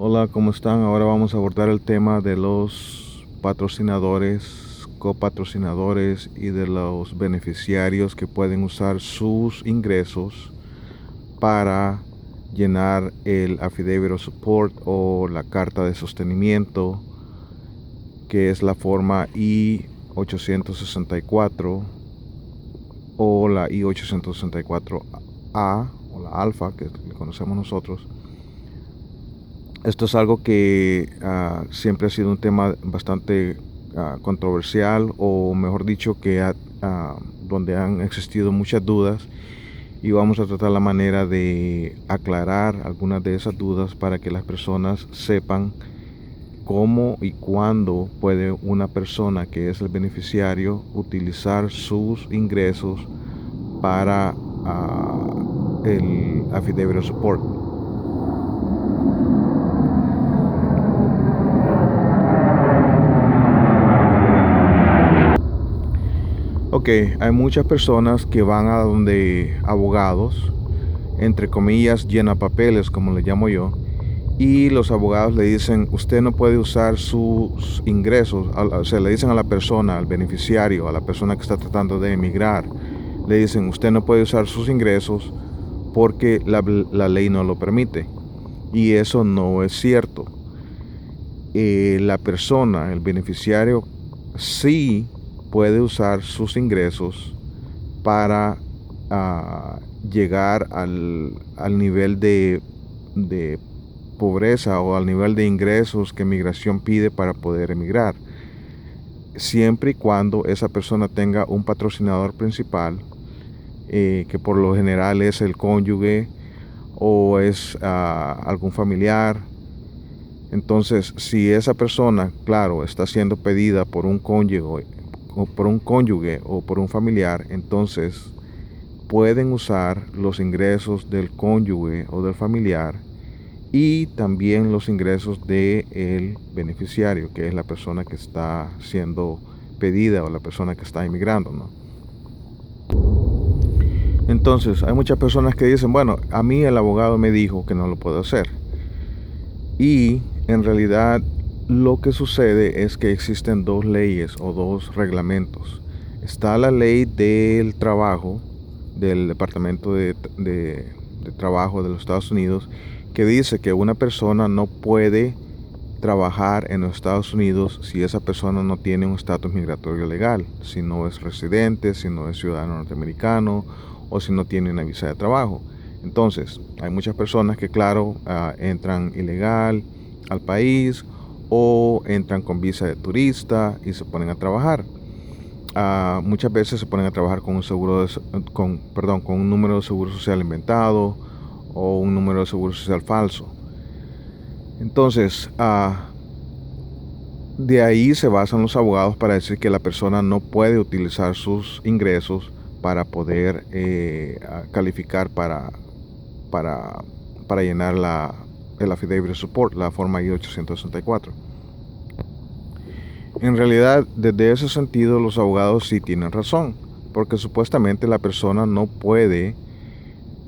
Hola, ¿cómo están? Ahora vamos a abordar el tema de los patrocinadores, copatrocinadores y de los beneficiarios que pueden usar sus ingresos para llenar el Affidavit of Support o la carta de sostenimiento, que es la forma I-864 o la I-864A o la alfa que le conocemos nosotros. Esto es algo que siempre ha sido un tema bastante controversial, o mejor dicho, donde han existido muchas dudas, y vamos a tratar la manera de aclarar algunas de esas dudas para que las personas sepan cómo y cuándo puede una persona que es el beneficiario utilizar sus ingresos para el Affidavit of Support. Ok, hay muchas personas que van a donde abogados, entre comillas, llena papeles, como le llamo yo, y los abogados le dicen, usted no puede usar sus ingresos, o sea, le dicen a la persona, al beneficiario, a la persona que está tratando de emigrar, le dicen, usted no puede usar sus ingresos porque la ley no lo permite. Y eso no es cierto. La persona, el beneficiario, sí puede usar sus ingresos para llegar al nivel de pobreza o al nivel de ingresos que migración pide para poder emigrar, siempre y cuando esa persona tenga un patrocinador principal, que por lo general es el cónyuge o es algún familiar. Entonces, si esa persona, claro, está siendo pedida por un cónyuge o por un familiar, entonces pueden usar los ingresos del cónyuge o del familiar y también los ingresos del beneficiario, que es la persona que está siendo pedida o la persona que está emigrando, ¿no? Entonces, hay muchas personas que dicen, bueno, a mí el abogado me dijo que no lo puedo hacer. Y en realidad lo que sucede es que existen dos leyes o dos reglamentos. Está la ley del trabajo del Departamento de Trabajo de los Estados Unidos, que dice que una persona no puede trabajar en los Estados Unidos si esa persona no tiene un estatus migratorio legal, si no es residente, si no es ciudadano norteamericano o si no tiene una visa de trabajo. Entonces, hay muchas personas que, claro, entran ilegal al país o entran con visa de turista y se ponen a trabajar. Muchas veces se ponen a trabajar con con un número de seguro social inventado o un número de seguro social falso. Entonces, de ahí se basan los abogados para decir que la persona no puede utilizar sus ingresos para poder calificar para, para llenar el Affidavit of Support, la forma I-864. En realidad, desde ese sentido, los abogados sí tienen razón, porque supuestamente la persona no puede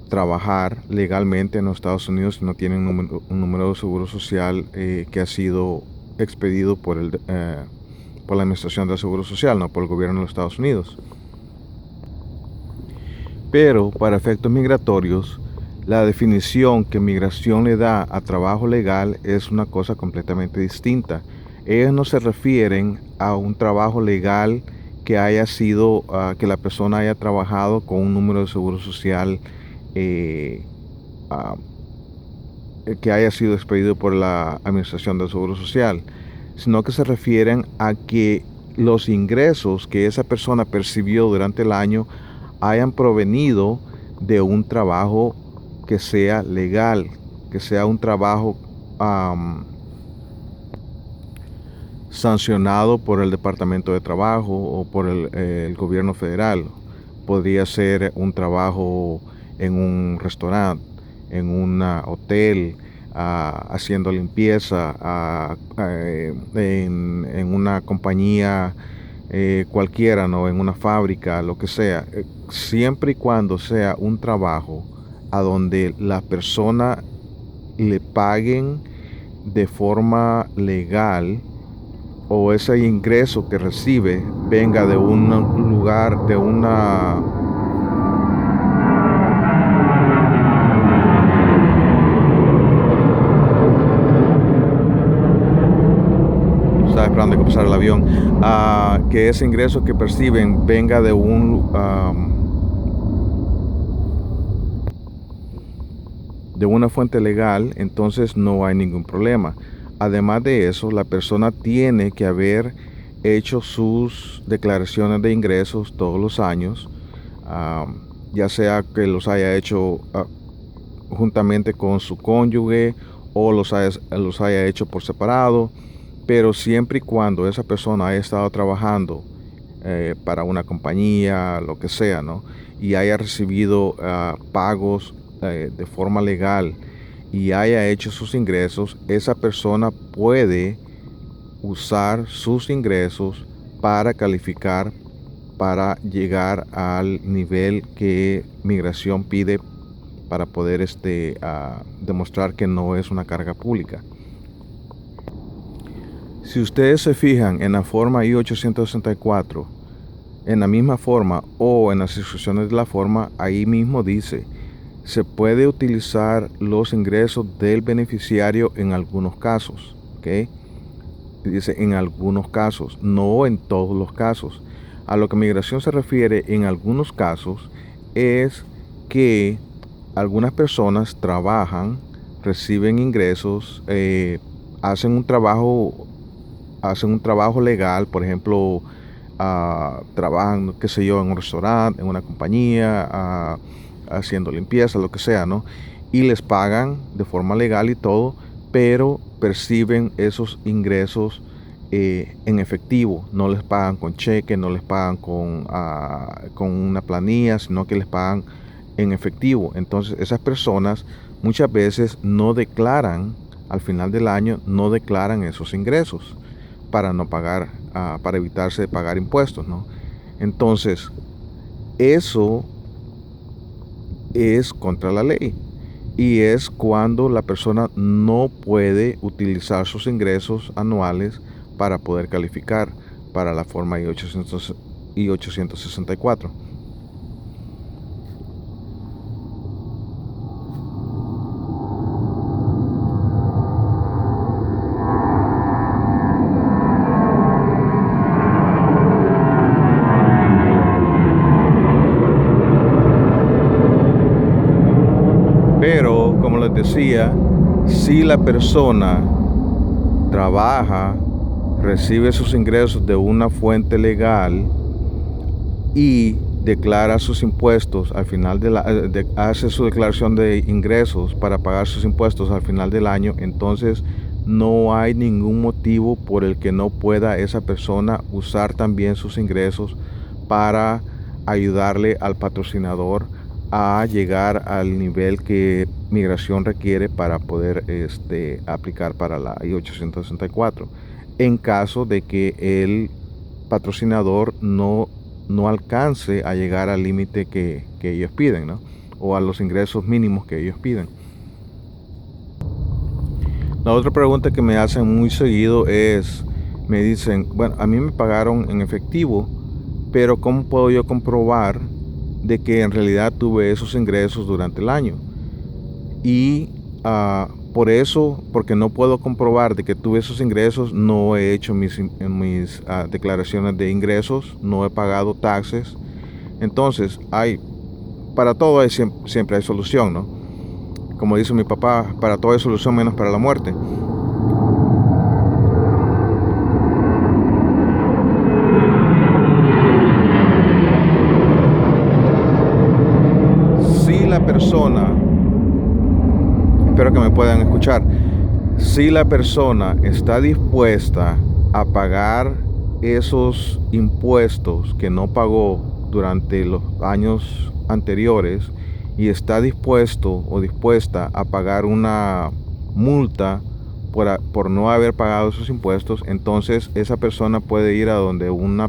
trabajar legalmente en los Estados Unidos si no tiene un número de seguro social que ha sido expedido por la Administración del Seguro Social, no por el gobierno de los Estados Unidos. Pero para efectos migratorios, la definición que migración le da a trabajo legal es una cosa completamente distinta. Ellos no se refieren a un trabajo legal que haya sido, que la persona haya trabajado con un número de seguro social eh, uh, que haya sido expedido por la Administración del Seguro Social, sino que se refieren a que los ingresos que esa persona percibió durante el año hayan provenido de un trabajo que sea legal, que sea un trabajo sancionado por el Departamento de Trabajo o por el gobierno federal. Podría ser un trabajo en un restaurante, en un hotel, haciendo limpieza, en una compañía cualquiera, ¿no? En una fábrica, lo que sea. Siempre y cuando sea un trabajo a donde la persona le paguen de forma legal, o ese ingreso que recibe venga de un lugar, de una... Estaba esperando que pasara el avión. Que ese ingreso que perciben venga de de una fuente legal, entonces no hay ningún problema. Además de eso, la persona tiene que haber hecho sus declaraciones de ingresos todos los años, ya sea que los haya hecho juntamente con su cónyuge o los haya hecho por separado, pero siempre y cuando esa persona haya estado trabajando para una compañía, lo que sea, ¿no? Y haya recibido pagos de forma legal y haya hecho sus ingresos, esa persona puede usar sus ingresos para calificar para llegar al nivel que migración pide para poder demostrar que no es una carga pública. Si ustedes se fijan en la forma I-864, en la misma forma o en las instrucciones de la forma, ahí mismo dice: se puede utilizar los ingresos del beneficiario en algunos casos, ¿ok? Dice en algunos casos, no en todos los casos. A lo que migración se refiere en algunos casos es que algunas personas trabajan, reciben ingresos, hacen un trabajo legal, por ejemplo, trabajan, qué sé yo, en un restaurante, en una compañía, haciendo limpieza, lo que sea, ¿no? Y les pagan de forma legal y todo, pero perciben esos ingresos en efectivo. No les pagan con cheque, no les pagan con una planilla, sino que les pagan en efectivo. Entonces esas personas muchas veces no declaran, al final del año, no declaran esos ingresos para no pagar, para evitarse de pagar impuestos, ¿no? Entonces, eso es contra la ley y es cuando la persona no puede utilizar sus ingresos anuales para poder calificar para la forma I-864. Pero, como les decía, si la persona trabaja, recibe sus ingresos de una fuente legal y declara sus impuestos al final hace su declaración de ingresos para pagar sus impuestos al final del año, entonces no hay ningún motivo por el que no pueda esa persona usar también sus ingresos para ayudarle al patrocinador a llegar al nivel que migración requiere para poder aplicar para la I-864, en caso de que el patrocinador no alcance a llegar al límite que ellos piden, ¿no? O a los ingresos mínimos que ellos piden. La otra pregunta que me hacen muy seguido es, me dicen, bueno, a mí me pagaron en efectivo, pero ¿cómo puedo yo comprobar de que en realidad tuve esos ingresos durante el año? Y por eso, porque no puedo comprobar de que tuve esos ingresos, no he hecho mis declaraciones de ingresos, no he pagado taxes. Entonces, para todo siempre hay solución, ¿no? Como dice mi papá, para todo hay solución menos para la muerte. Si la persona, espero que me puedan escuchar, si la persona está dispuesta a pagar esos impuestos que no pagó durante los años anteriores y está dispuesto o dispuesta a pagar una multa por no haber pagado esos impuestos, entonces esa persona puede ir a donde a un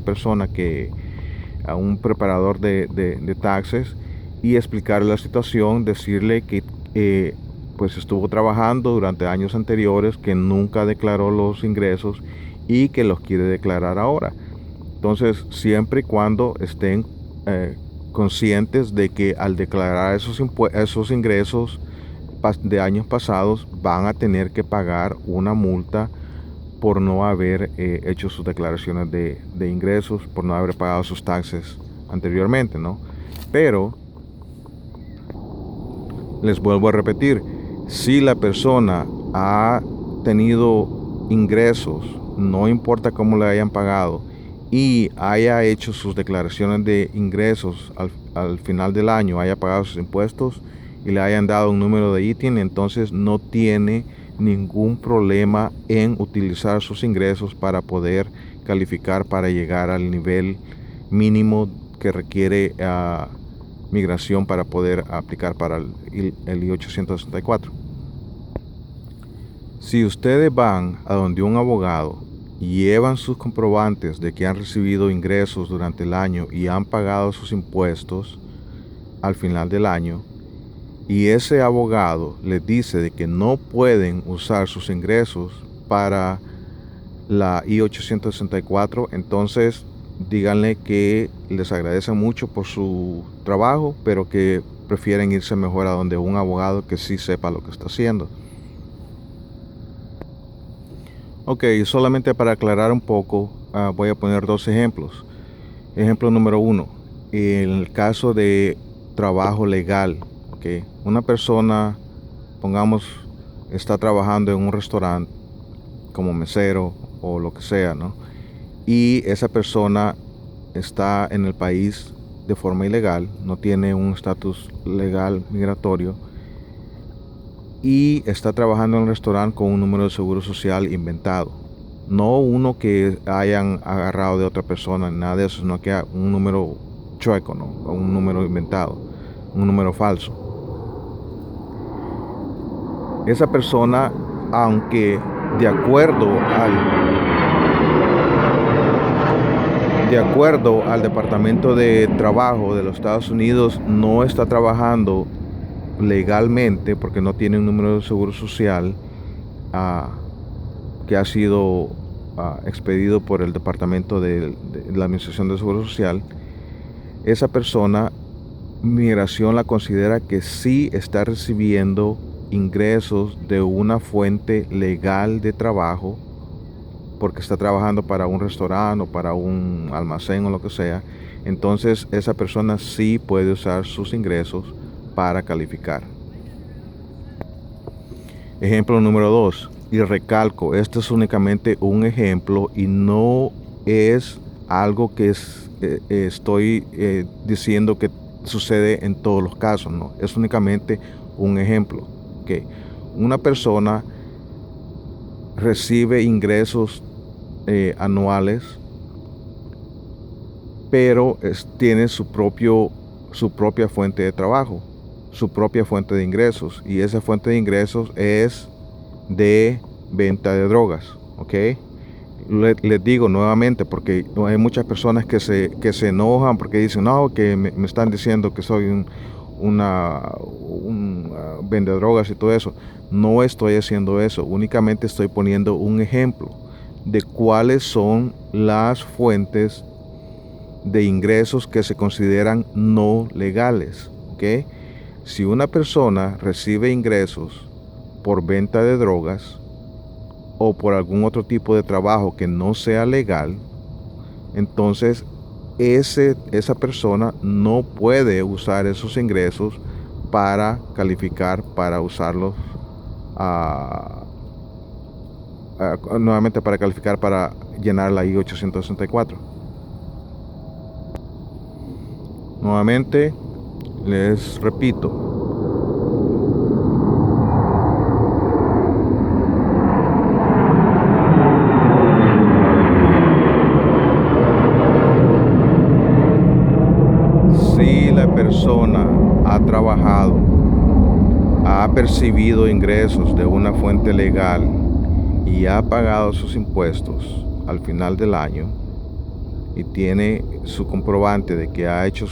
preparador de taxes y explicarle la situación, decirle que pues estuvo trabajando durante años anteriores, que nunca declaró los ingresos y que los quiere declarar ahora. Entonces, siempre y cuando estén conscientes de que al declarar esos ingresos de años pasados van a tener que pagar una multa por no haber hecho sus declaraciones de ingresos, por no haber pagado sus taxes anteriormente, ¿no? Pero les vuelvo a repetir, si la persona ha tenido ingresos, no importa cómo le hayan pagado, y haya hecho sus declaraciones de ingresos al final del año, haya pagado sus impuestos y le hayan dado un número de ITIN, entonces no tiene ningún problema en utilizar sus ingresos para poder calificar para llegar al nivel mínimo que requiere migración para poder aplicar para el I-864. Si ustedes van a donde un abogado y llevan sus comprobantes de que han recibido ingresos durante el año y han pagado sus impuestos al final del año, y ese abogado les dice de que no pueden usar sus ingresos para la I-864, entonces díganle que les agradecen mucho por su trabajo, pero que prefieren irse mejor a donde un abogado que sí sepa lo que está haciendo. Ok, solamente para aclarar un poco, voy a poner dos ejemplos. Ejemplo número 1, en el caso de trabajo legal, okay, una persona, pongamos, está trabajando en un restaurante como mesero o lo que sea, ¿no? Y esa persona está en el país de forma ilegal, no tiene un estatus legal migratorio y está trabajando en un restaurante con un número de seguro social inventado. No uno que hayan agarrado de otra persona, nada de eso, sino que un número chueco, ¿no? Un número inventado, un número falso. Esa persona, aunque de acuerdo al Departamento de Trabajo de los Estados Unidos, no está trabajando legalmente porque no tiene un número de seguro social que ha sido expedido por el Departamento de la Administración de Seguro Social. Esa persona, migración la considera que sí está recibiendo ingresos de una fuente legal de trabajo, porque está trabajando para un restaurante o para un almacén o lo que sea. Entonces esa persona sí puede usar sus ingresos para calificar. Ejemplo número 2, y recalco, este es únicamente un ejemplo y no es algo que estoy diciendo que sucede en todos los casos, no, es únicamente un ejemplo. Okay. Una persona recibe ingresos anuales, pero tiene su propia fuente de trabajo, su propia fuente de ingresos, y esa fuente de ingresos es de venta de drogas. ¿Ok? Les digo nuevamente, porque hay muchas personas que se enojan porque dicen, no, que me están diciendo que soy un vende drogas y todo eso. No estoy haciendo eso, únicamente estoy poniendo un ejemplo de cuáles son las fuentes de ingresos que se consideran no legales. ¿Okay? Si una persona recibe ingresos por venta de drogas o por algún otro tipo de trabajo que no sea legal, entonces esa persona no puede usar esos ingresos para calificar, para usarlos nuevamente para calificar para llenar la I-864. Nuevamente les repito, si la persona ha trabajado, ha percibido ingresos de una fuente legal y ha pagado sus impuestos al final del año y tiene su comprobante de que ha hecho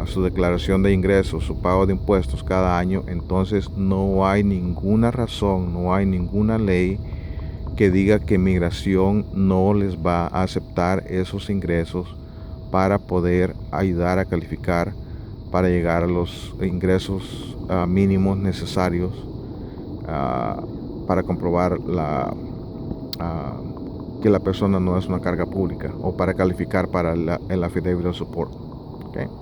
su declaración de ingresos, su pago de impuestos cada año, entonces no hay ninguna razón, no hay ninguna ley que diga que migración no les va a aceptar esos ingresos para poder ayudar a calificar para llegar a los ingresos mínimos necesarios para comprobar que la persona no es una carga pública o para calificar para el affidavit of support. Okay.